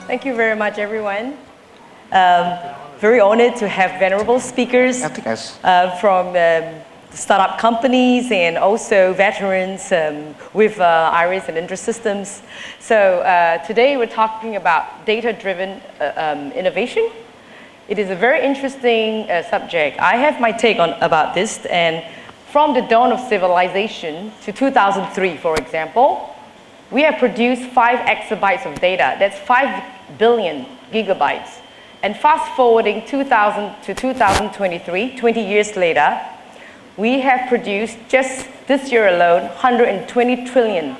Thank you very much, everyone. Very honored to have venerable speakers from startup companies and also veterans with IRIS and InterSystems. So today we're talking about data-driven innovation. It is a very interesting subject. I have my take on about this, and from the dawn of civilization to 2003, for example, we have produced 5 exabytes of data. That's 5 billion gigabytes. And fast forwarding 2000 to 2023, 20 years later, we have produced just this year alone 120 trillion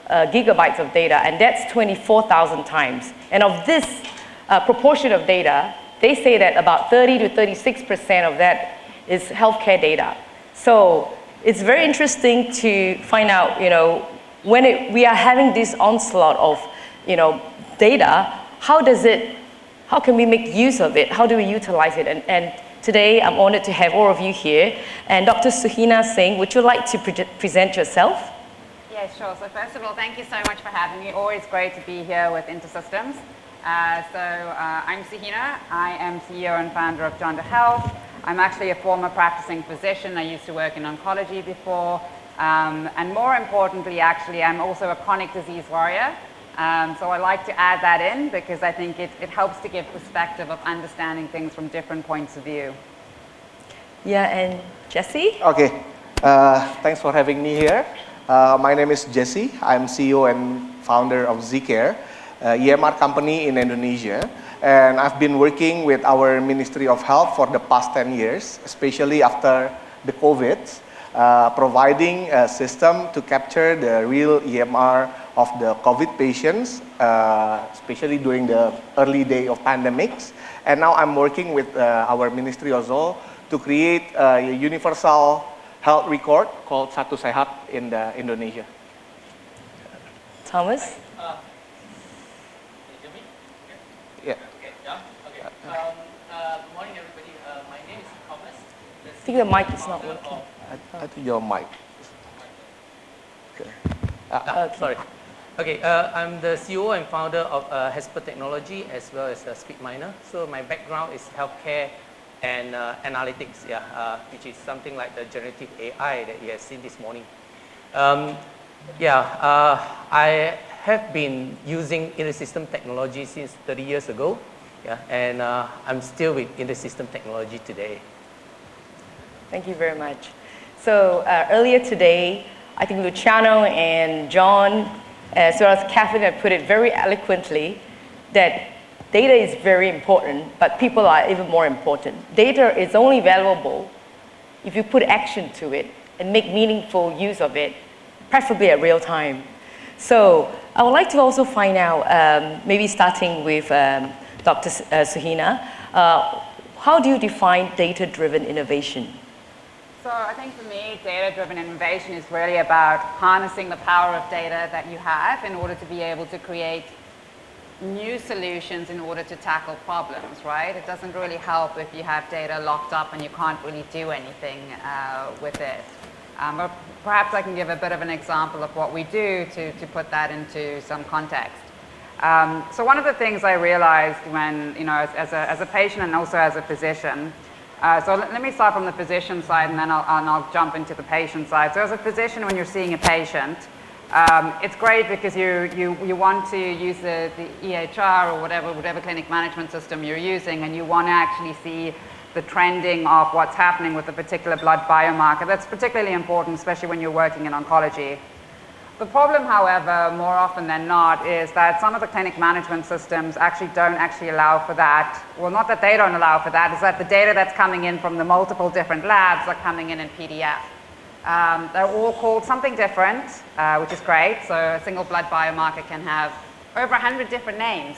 gigabytes of data, and that's 24,000 times. And of this proportion of data, they say that about 30 to 36% of that is healthcare data. So it's very interesting to find out, when we are having this onslaught of, data, how can we make use of it? How do we utilize it? And today, I'm honored to have all of you here. And Dr. Suhina Singh, would you like to present yourself? Yeah, sure. So first of all, thank you so much for having me. Always great to be here with InterSystems. I'm Suhina. I am CEO and founder of Jonda Health. I'm actually a former practicing physician. I used to work in oncology before. And more importantly, actually, I'm also a chronic disease warrior. So I like to add that in because I think it helps to give perspective of understanding things from different points of view. Yeah, and Jessy? Okay, thanks for having me here. My name is Jessy. I'm CEO and founder of Zi.Care, EMR company in Indonesia. And I've been working with our Ministry of Health for the past 10 years, especially after the COVID, providing a system to capture the real EMR of the COVID patients, especially during the early day of pandemics. And now I'm working with our ministry also to create a universal health record called Satu Sehat in Indonesia. Thomas? Can you hear me? Yeah. Okay, yeah? Okay. Good morning, everybody. My name is Thomas. I think the mic is not working. I think your mic. Okay. Sorry. Okay, I'm the CEO and founder of Hesper technology as well as SpeedMiner. So my background is healthcare and analytics, which is something like the generative AI that you have seen this morning. I have been using InterSystems technology since 30 years ago, and I'm still with InterSystems technology today. Thank you very much. So earlier today, I think Luciano and John, as well as Catherine, have put it very eloquently that data is very important, but people are even more important. Data is only valuable if you put action to it and make meaningful use of it, preferably at real time. So I would like to also find out, maybe starting with Dr. Suhina, how do you define data-driven innovation? So I think for me, data-driven innovation is really about harnessing the power of data that you have in order to be able to create new solutions in order to tackle problems, right? It doesn't really help if you have data locked up and you can't really do anything with it. But perhaps I can give a bit of an example of what we do to put that into some context. So one of the things I realized when, as a patient and also as a physician, so let me start from the physician side and then I'll jump into the patient side. So as a physician, when you're seeing a patient, it's great because you want to use the EHR or whatever clinic management system you're using, and you want to actually see the trending of what's happening with a particular blood biomarker. That's particularly important, especially when you're working in oncology. The problem, however, more often than not, is that some of the clinic management systems don't allow for that. Well, not that they don't allow for that, it's that the data that's coming in from the multiple different labs are coming in PDF. They're all called something different, which is great. So a single blood biomarker can have over 100 different names.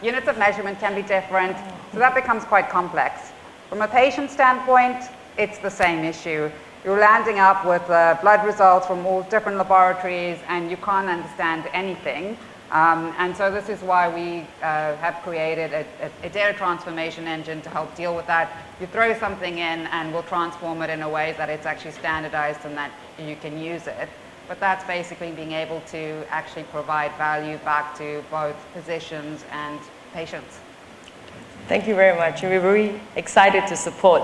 Units of measurement can be different, so that becomes quite complex. From a patient standpoint, it's the same issue. You're landing up with blood results from all different laboratories and you can't understand anything. And so this is why we have created a data transformation engine to help deal with that. You throw something in and we'll transform it in a way that it's actually standardized and that you can use it. But that's basically being able to actually provide value back to both physicians and patients. Thank you very much. We're very excited to support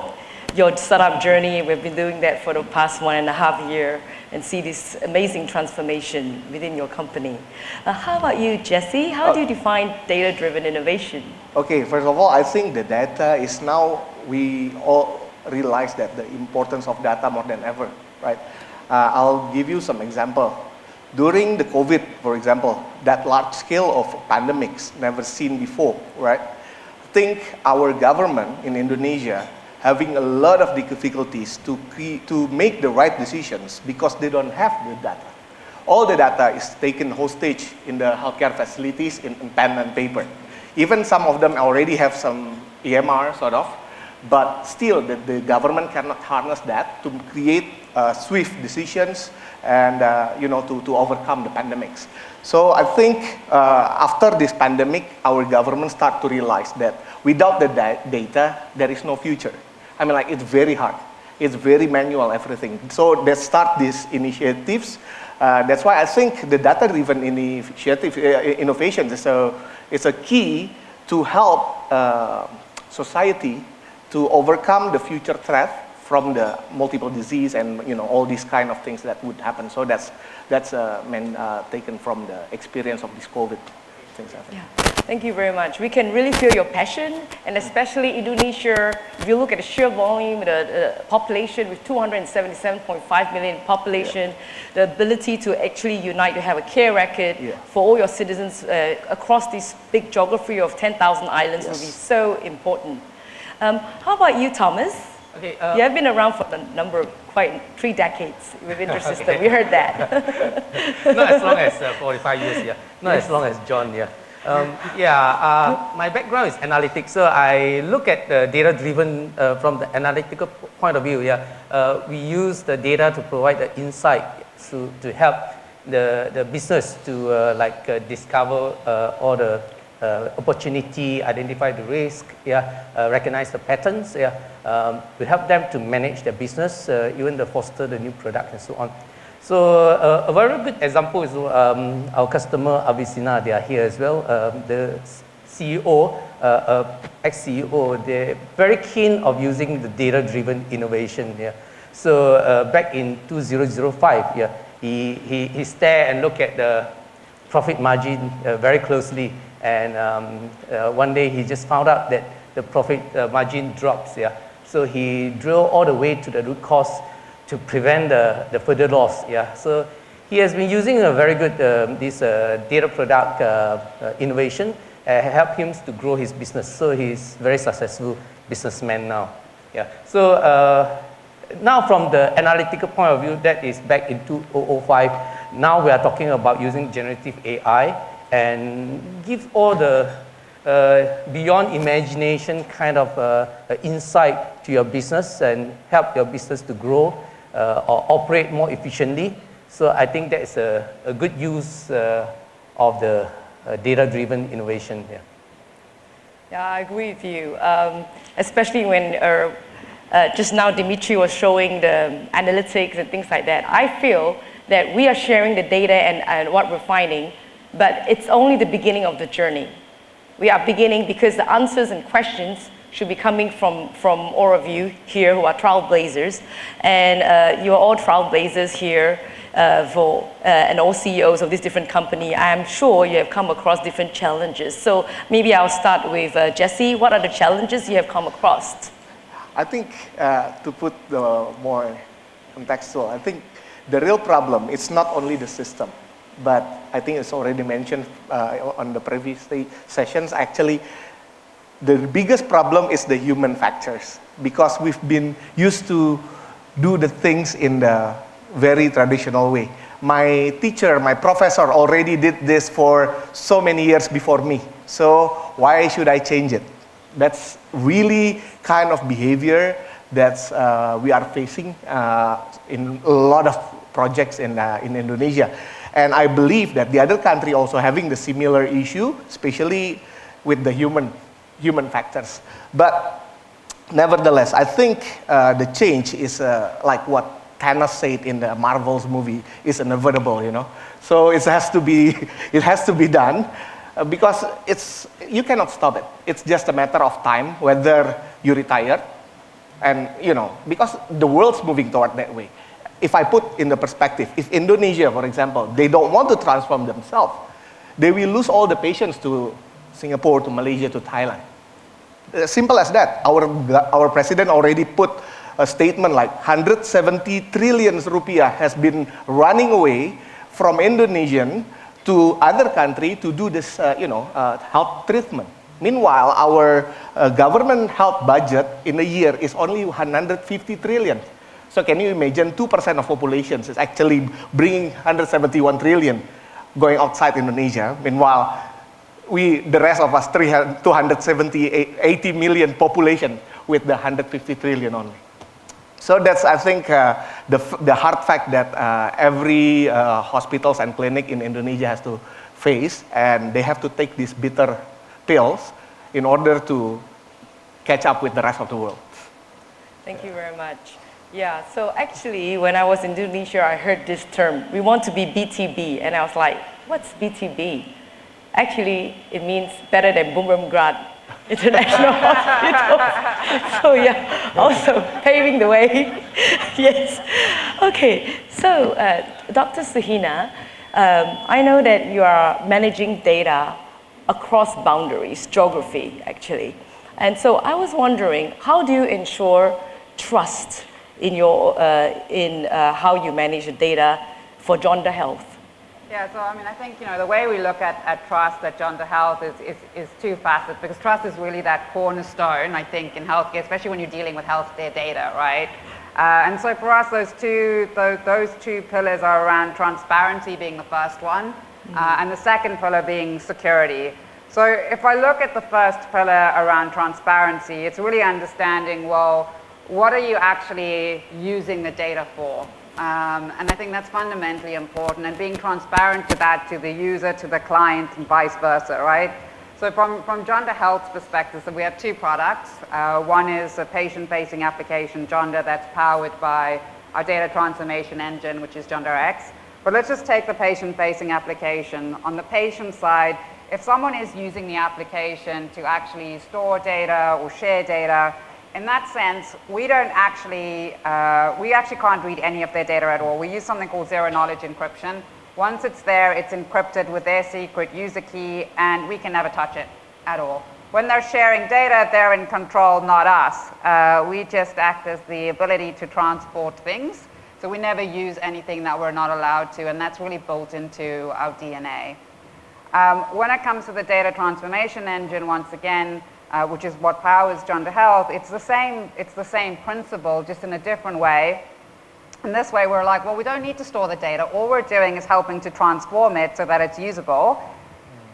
your startup journey. We've been doing that for the past 1.5 years and see this amazing transformation within your company. How about you, Jessy? How do you define data-driven innovation? Okay, first of all, I think the data is now, we all realize that the importance of data more than ever, right? I'll give you some example. During the COVID, for example, that large scale of pandemics never seen before, right? I think our government in Indonesia having a lot of difficulties to make the right decisions because they don't have the data. All the data is taken hostage in the healthcare facilities in pen and paper. Even some of them already have some EMR sort of, but still the government cannot harness that to create swift decisions and to overcome the pandemics. So I think after this pandemic, our government start to realize that without the data, there is no future. I mean, like, it's very hard. It's very manual, everything. So they start these initiatives. That's why I think the data-driven innovation is a key to help society to overcome the future threat from the multiple disease and all these kind of things that would happen. So that's taken from the experience of this COVID things happening. Yeah. Thank you very much. We can really feel your passion, and especially Indonesia. If you look at the sheer volume, the population with 277.5 million population, the ability to actually unite to have a care record for all your citizens across this big geography of 10,000 islands will be so important. How about you, Thomas? Okay, you have been around for a number of 3 decades with InterSystems. We heard that. Not as long as 45 years, yeah. Not as long as John, yeah. My background is analytics, so I look at the data-driven from the analytical point of view. We use the data to provide the insight to help the business to discover all the opportunity, identify the risk, recognize the patterns. We help them to manage their business, even to foster the new product and so on. So a very good example is our customer Avicenna. They are here as well. The CEO, ex-CEO, they're very keen of using the data-driven innovation. So back in 2005, he stared and looked at the profit margin very closely. And one day he just found out that the profit margin drops. So he drilled all the way to the root cause to prevent the further loss. So he has been using a very good this data product innovation help him to grow his business. So he's very successful businessman now. So now from the analytical point of view, that is back in 2005. Now we are talking about using generative AI and give all the beyond imagination kind of insight to your business and help your business to grow or operate more efficiently. So I think that is a good use of the data-driven innovation. Yeah, I agree with you. Especially when just now Dimitri was showing the analytics and things like that. I feel that we are sharing the data and what we're finding, but it's only the beginning of the journey. We are beginning because the answers and questions should be coming from all of you here who are trailblazers. And you're all trailblazers here and all CEOs of this different company. I'm sure you have come across different challenges. So maybe I'll start with Jessy. What are the challenges you have come across? I think to put the more contextual, I think the real problem, it's not only the system, but I think it's already mentioned on the previous sessions. Actually, the biggest problem is the human factors, because we've been used to do the things in the very traditional way. My teacher, my professor already did this for so many years before me. So why should I change it? That's really kind of behavior that we are facing in a lot of projects in Indonesia. And I believe that the other country also having the similar issue, especially with the human factors. But nevertheless, I think the change is like what Thanos said in the Marvel's movie, is inevitable, you know. So it has to be, it has to be done because you cannot stop it. It's just a matter of time whether you retire, and you know, because the world's moving toward that way. If I put in the perspective, if Indonesia, for example, they don't want to transform themselves, they will lose all the patients to Singapore, to Malaysia, to Thailand. Simple as that. Our president already put a statement like 170 trillion rupiah has been running away from Indonesian to other country to do this, health treatment. Meanwhile, our government health budget in a year is only 150 trillion. So can you imagine 2% of population is actually bringing 171 trillion going outside Indonesia. Meanwhile, the rest of us, 270, 80 million population with the 150 trillion only. So that's, I think, the hard fact that every hospitals and clinic in Indonesia has to face, and they have to take these bitter pills in order to catch up with the rest of the world. Thank you very much. Yeah, so actually, when I was in Indonesia, I heard this term, we want to be BTB, and I was like, what's BTB? Actually, it means better than Bumrumgrad International Hospital. So yeah, also paving the way. Yes. Okay, so Dr. Suhina, I know that you are managing data across boundaries, geography actually. And so I was wondering, how do you ensure trust in how you manage the data for Jonda Health? Yeah, so I mean, I think, the way we look at trust at Jonda Health is two-faceted, because trust is really that cornerstone, I think, in healthcare, especially when you're dealing with healthcare data, right? And so for us, those two pillars are around transparency being the first one, and the second pillar being security. So if I look at the first pillar around transparency, it's really understanding, well, what are you actually using the data for? And I think that's fundamentally important, and being transparent to that, to the user, to the client, and vice versa, right? So from Jonda Health's perspective, so we have two products. One is a patient-facing application, Jonda, that's powered by our data transformation engine, which is Jonda X. But let's just take the patient-facing application. On the patient side, if someone is using the application to actually store data or share data, in that sense, we actually can't read any of their data at all. We use something called zero-knowledge encryption. Once it's there, it's encrypted with their secret user key, and we can never touch it at all. When they're sharing data, they're in control, not us. We just act as the ability to transport things. So we never use anything that we're not allowed to, and that's really built into our DNA. When it comes to the data transformation engine, once again, which is what powers Jonda Health, it's the same principle, just in a different way. And this way we're like, well, we don't need to store the data. All we're doing is helping to transform it so that it's usable.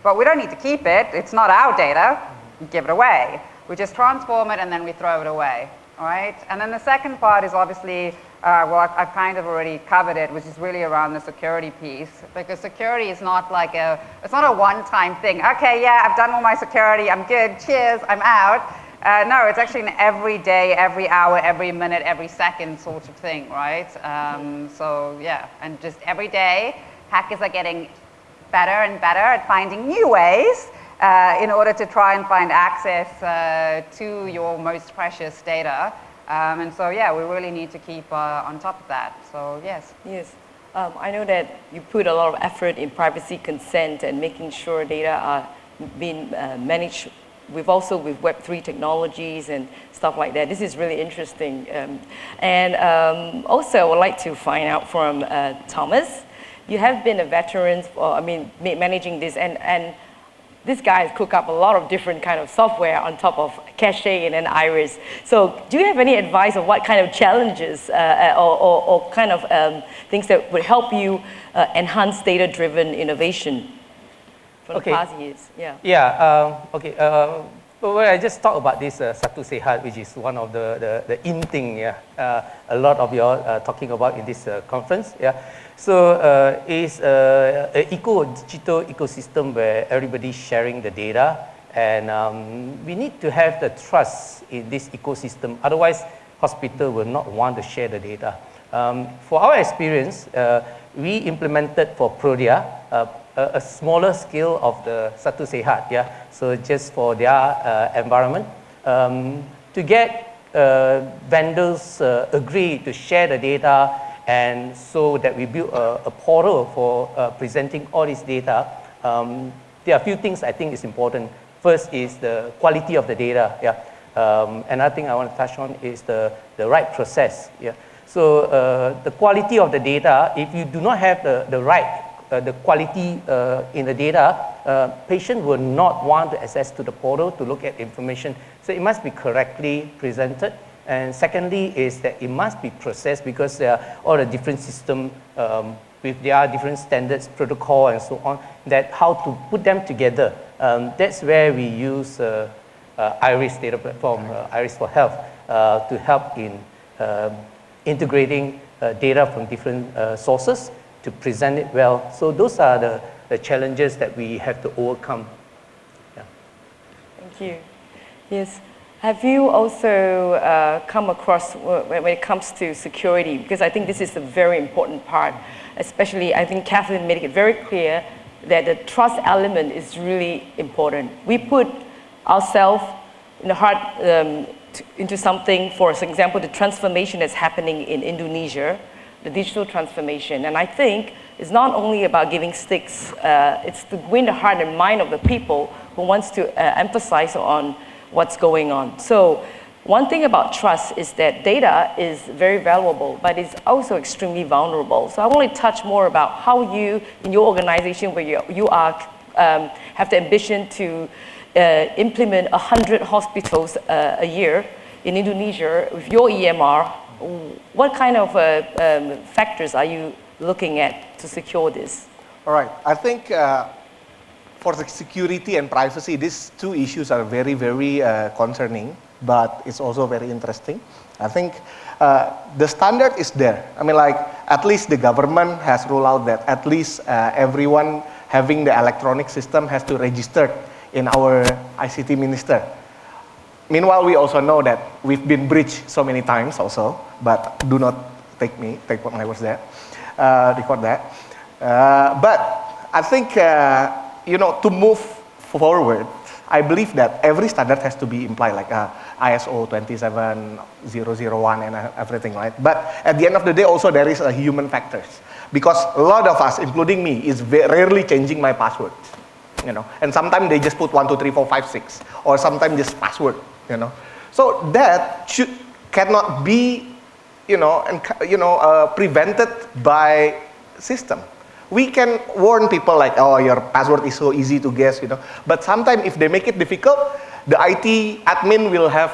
But we don't need to keep it. It's not our data. We give it away. We just transform it and then we throw it away. All right? And then the second part is obviously, I've kind of already covered it, which is really around the security piece. Because security is not like it's not a one-time thing. Okay, yeah, I've done all my security, I'm good, cheers, I'm out. No, it's actually an every day, every hour, every minute, every second sort of thing, right? So yeah, and just every day, hackers are getting better and better at finding new ways in order to try and find access to your most precious data. And so, yeah, we really need to keep on top of that. So, yes. Yes. I know that you put a lot of effort in privacy consent and making sure data are being managed with Web3 technologies and stuff like that. This is really interesting. Also, I would like to find out from Thomas. You have been a veteran, managing this, and this guy has cooked up a lot of different kind of software on top of Cache and then Iris. So do you have any advice of what kind of challenges or kind of things that would help you enhance data-driven innovation for the past years? Yeah. Yeah, okay. Well, I just talked about this Satu Sehat, which is one of the in thing, yeah. A lot of you all talking about in this conference, yeah. So it's an digital ecosystem where everybody's sharing the data, and we need to have the trust in this ecosystem. Otherwise, hospital will not want to share the data. For our experience, we implemented for Prodia a smaller scale of the Satu Sehat, yeah. So just for their environment, to get vendors agree to share the data, and so that we built a portal for presenting all this data. There are a few things I think is important. First is the quality of the data, yeah. Another thing I want to touch on is the right process, yeah. So the quality of the data, if you do not have the right the quality in the data, patient will not want to access to the portal to look at information. So it must be correctly presented. And secondly is that it must be processed, because there are all the different systems with their different standards, protocol, and so on, that how to put them together. That's where we use IRIS data platform, IRIS for Health, to help in integrating data from different sources to present it well. So those are the challenges that we have to overcome. Yeah. Thank you. Yes. Have you also come across, when it comes to security, because I think this is a very important part, especially I think Catherine made it very clear that the trust element is really important. We put ourselves in the heart into something, for example, the transformation that's happening in Indonesia, the digital transformation. And I think it's not only about giving sticks, it's to win the heart and mind of the people who wants to emphasize on what's going on. So one thing about trust is that data is very valuable, but it's also extremely vulnerable. So I want to touch more about how you, in your organization, where you are, have the ambition to implement 100 hospitals a year in Indonesia with your EMR. What kind of factors are you looking at to secure this? All right, I think for the security and privacy, these two issues are very, very concerning, but it's also very interesting. I think the standard is there. I mean, like, at least the government has ruled out that at least everyone having the electronic system has to register in our ICT minister. Meanwhile, we also know that we've been breached so many times also, but do not take what my words there, record that. But I think, you know, to move forward, I believe that every standard has to be implied, like ISO 27001 and everything, right? But at the end of the day, also there is a human factors, because a lot of us, including me, is rarely changing my password, you know, and sometimes they just put 1, 2, 3, 4, 5, 6, or sometimes just password, you know. So that cannot be, prevented by system. We can warn people like, oh, your password is so easy to guess, you know. But sometimes if they make it difficult, the IT admin will have,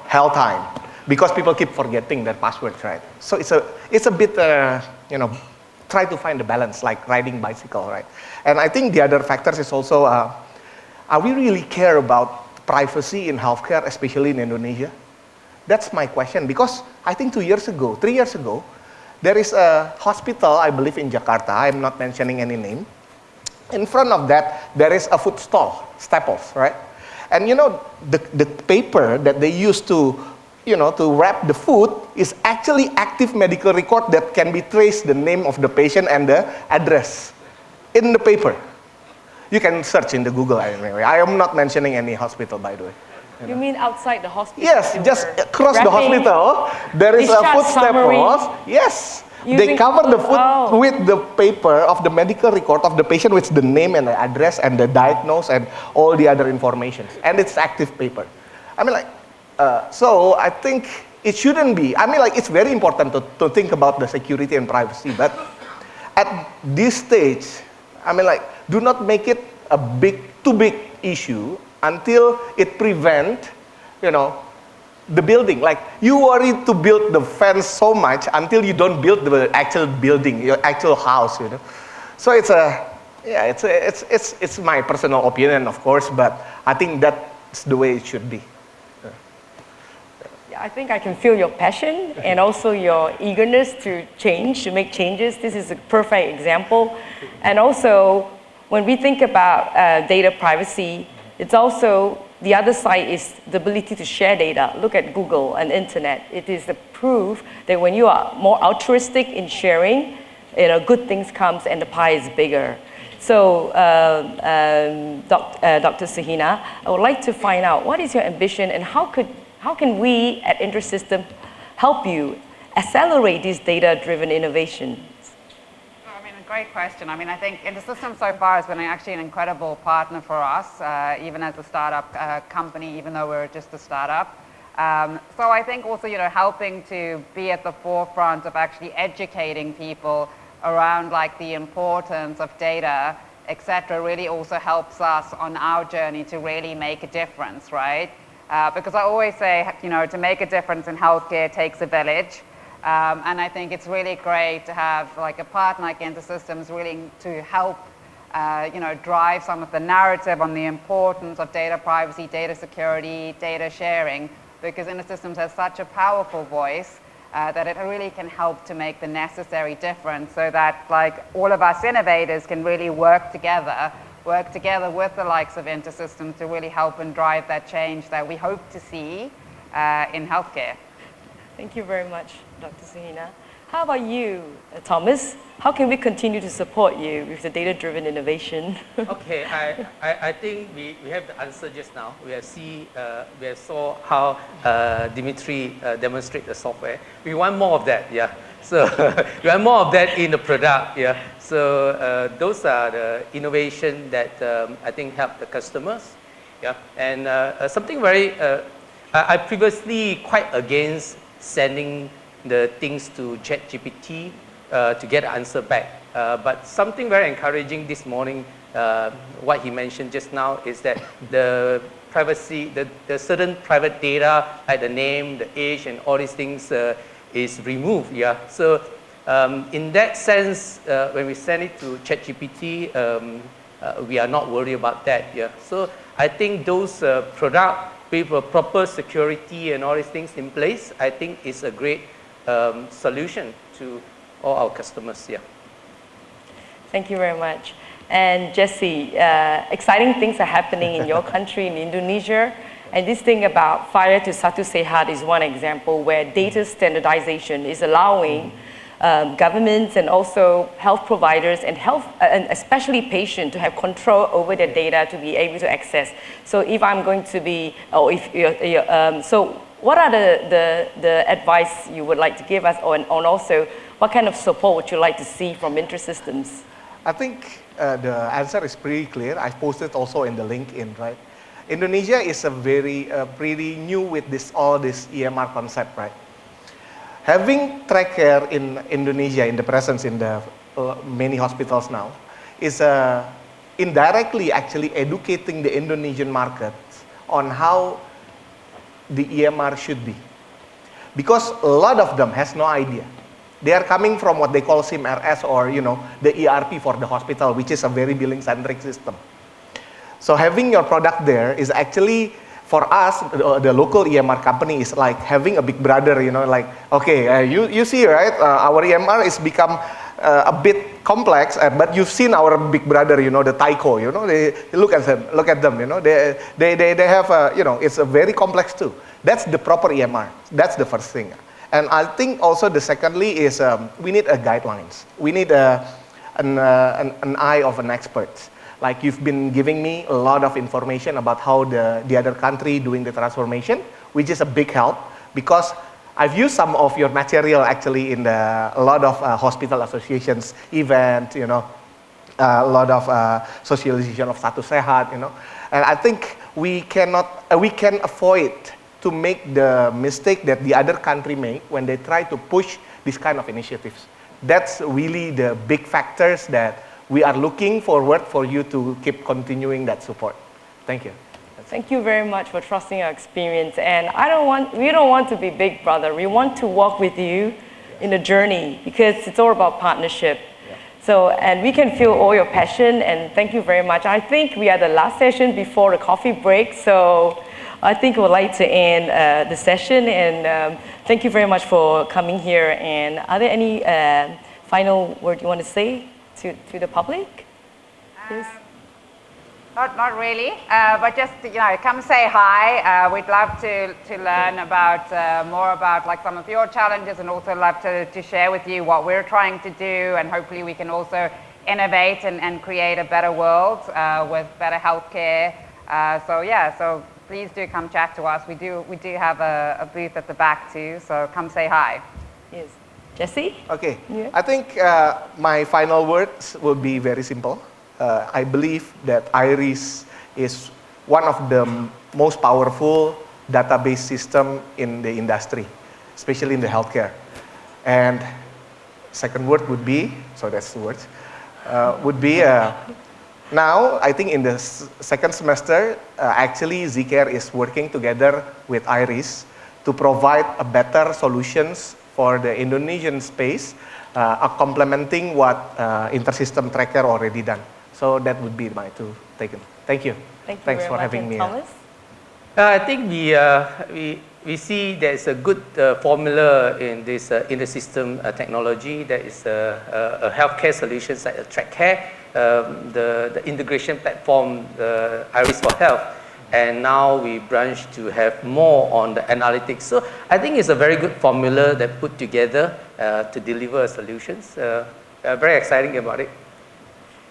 hell time, because people keep forgetting their passwords, right? So it's a bit, try to find the balance, like riding bicycle, right? And I think the other factors is also, are we really care about privacy in healthcare, especially in Indonesia? That's my question, because I think 3 years ago, there is a hospital, I believe in Jakarta, I'm not mentioning any name. In front of that, there is a food stall, Staples, right? And you know, the paper that they use to wrap the food is actually active medical record that can be traced the name of the patient and the address in the paper. You can search in the Google anyway. I am not mentioning any hospital, by the way. You mean outside the hospital? Yes, just across the hospital, there is a food Staples. Yes, they cover the food with the paper of the medical record of the patient with the name and the address and the diagnosis and all the other information. And it's active paper. I mean, like, so I think it shouldn't be. I mean, like, it's very important to think about the security and privacy. But at this stage, I mean, like, do not make it a too big issue until it prevent, the building. Like, you worry to build the fence so much until you don't build the actual building, your actual house, you know. So it's my personal opinion, of course, but I think that's the way it should be. Yeah, I think I can feel your passion and also your eagerness to change, to make changes. This is a perfect example. And also, when we think about data privacy, it's also the other side is the ability to share data. Look at Google and internet. It is the proof that when you are more altruistic in sharing, good things comes and the pie is bigger. So, Dr. Suhina, I would like to find out what is your ambition and how can we at InterSystems help you accelerate this data-driven innovation? I mean, a great question. I mean, I think InterSystems so far has been actually an incredible partner for us, even as a startup company, even though we're just a startup. So I think also, helping to be at the forefront of actually educating people around like the importance of data, etc., really also helps us on our journey to really make a difference, right? Because I always say, to make a difference in healthcare takes a village. And I think it's really great to have like a partner like InterSystems really to help, drive some of the narrative on the importance of data privacy, data security, data sharing, because InterSystems has such a powerful voice that it really can help to make the necessary difference so that like all of us innovators can really work together with the likes of InterSystems to really help and drive that change that we hope to see in healthcare. Thank you very much, Dr. Suhina. How about you, Thomas? How can we continue to support you with the data-driven innovation? Okay, I think we have the answer just now. We have saw how Dimitri demonstrate the software. We want more of that, yeah. So we want more of that in the product, yeah. So those are the innovation that I think help the customers, yeah. And something very, I previously quite against sending the things to ChatGPT to get an answer back. But something very encouraging this morning, what he mentioned just now is that the privacy, the certain private data like the name, the age, and all these things is removed. Yeah. So in that sense, when we send it to ChatGPT, we are not worried about that. Yeah. So I think those products with a proper security and all these things in place, I think is a great solution to all our customers. Yeah. Thank you very much. And Jessy, exciting things are happening in your country, in Indonesia. And this thing about Fire to Satu Sehat is one example where data standardization is allowing governments and also health providers and especially patients to have control over their data to be able to access. So if I'm going to be, so what are the advice you would like to give us on also what kind of support would you like to see from InterSystems? I think the answer is pretty clear. I posted also in the LinkedIn, right? Indonesia is a very pretty new with all this EMR concept, right? Having track care in Indonesia, in the presence in the many hospitals now, is indirectly actually educating the Indonesian market on how the EMR should be. Because a lot of them has no idea. They are coming from what they call SIM-RS or the ERP for the hospital, which is a very billing-centric system. So having your product there is actually, for us, the local EMR company is like having a big brother, like, okay, you see, right, our EMR is become a bit complex, but you've seen our big brother, the Tyco, they look at them, they have, it's a very complex too. That's the proper EMR. That's the first thing. And I think also the secondly is we need guidelines. We need an eye of an expert. Like you've been giving me a lot of information about how the other country doing the transformation, which is a big help because I've used some of your material actually in a lot of hospital associations event, a lot of socialization of Satu Sehat, and I think we can avoid to make the mistake that the other country make when they try to push this kind of initiatives. That's really the big factors that we are looking forward for you to keep continuing that support. Thank you. Thank you very much for trusting our experience. And we don't want to be big brother. We want to walk with you in a journey because it's all about partnership. Yeah. So, and we can feel all your passion and thank you very much. I think we are the last session before the coffee break. So I think we'd like to end the session and thank you very much for coming here. And are there any final word you want to say to the public? Yes. Not really, but just, come say hi. We'd love to learn about more about like some of your challenges, and also love to share with you what we're trying to do, and hopefully we can also innovate and create a better world with better healthcare. So please do come chat to us. We do have a booth at the back too, so come say hi. Yes. Jessy? Okay. Yeah. I think my final words will be very simple. I believe that IRIS is one of the most powerful database system in the industry, especially in the healthcare. And second word would be, so that's the words, would be now I think in the second semester, actually Zi.Care is working together with IRIS to provide a better solutions for the Indonesian space, complementing what InterSystems Tracker already done. So that would be my two taken. Thank you. Thanks for having me. Thomas? I think we see there's a good formula in this InterSystem technology. That is a healthcare solutions like a Zi.Care, the integration platform, the IRIS for Health, and now we branch to have more on the analytics. So I think it's a very good formula that put together to deliver solutions. Very exciting about it.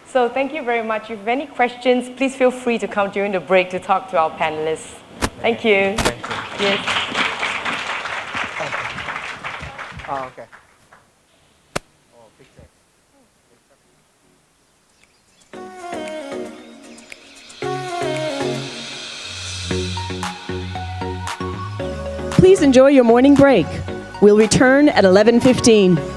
So thank you very much. If you have any questions, please feel free to come during the break to talk to our panelists. Thank you. Thank you. Yes. Oh, okay. Oh, big thanks. Please enjoy your morning break. We'll return at 11:15.